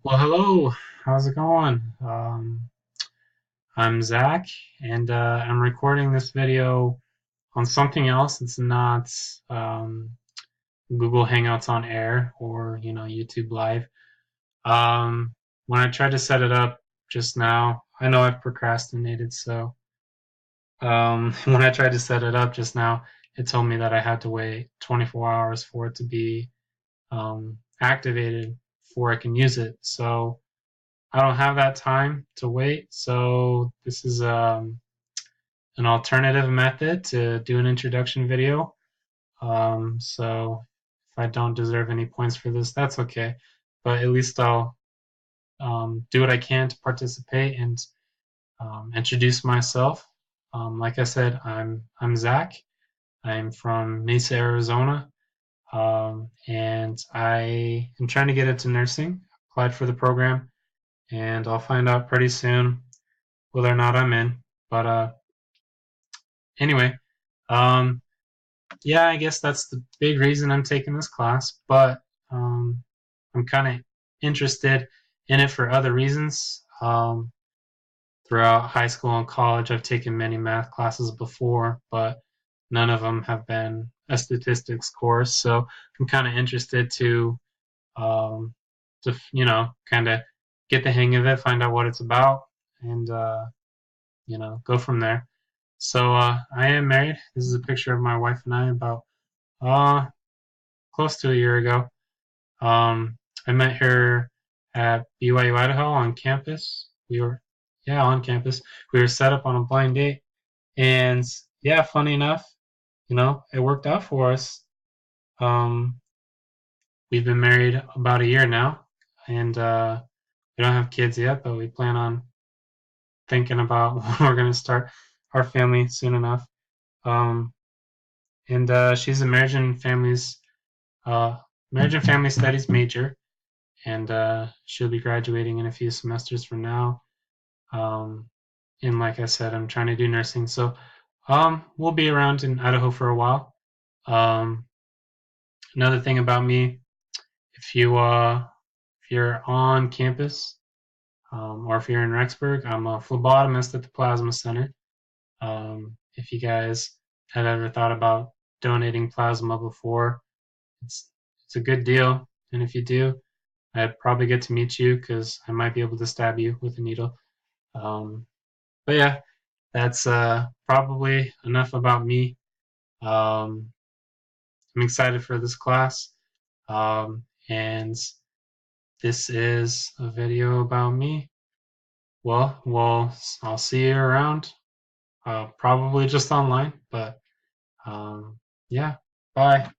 Well, hello. How's it going? I'm Zach, and I'm recording this video on something else. It's not Google Hangouts on Air or YouTube Live. When I tried to set it up just now, I know I've procrastinated, so when I tried to set it up just now, it told me that I had to wait 24 hours for it to be activated before I can use it. So I don't have that time to wait, so this is an alternative method to do an introduction video. So if I don't deserve any points for this, that's okay. But at least I'll do what I can to participate and introduce myself. Like I said, I'm Zach. I'm from Mesa, Arizona, and I am trying to get into nursing. Applied for the program, and I'll find out pretty soon whether or not I'm in. But anyway, um, yeah, I guess that's the big reason I'm taking this class. But I'm kind of interested in it for other reasons. Throughout high school and college, I've taken many math classes before, but none of them have been a statistics course. So I'm kind of interested um, to kind of get the hang of it, find out what it's about, and go from there. So I am married. This is a picture of my wife and I about uh, close to a year ago. I met her at BYU Idaho on campus. On campus. We were set up on a blind date, and yeah, funny enough, it worked out for us. Um, we've been married about a year now, and we don't have kids yet, but we plan on thinking about when we're going to start our family soon enough. Um, and she's a uh, marriage and family studies major, and she'll be graduating in a few semesters from now. Um, and like I said, I'm trying to do nursing, so we'll be around in Idaho for a while. Um, Another thing about me, if you're on campus, or if you're in Rexburg, I'm a phlebotomist at the Plasma Center. If you guys have ever thought about donating plasma before, it's it's a good deal, and if you do, I'd probably get to meet you because I might be able to stab you with a needle. Um, but yeah, that's probably enough about me. Um, I'm excited for this class, and this is a video about me. I'll see you around, probably just online, but yeah, bye.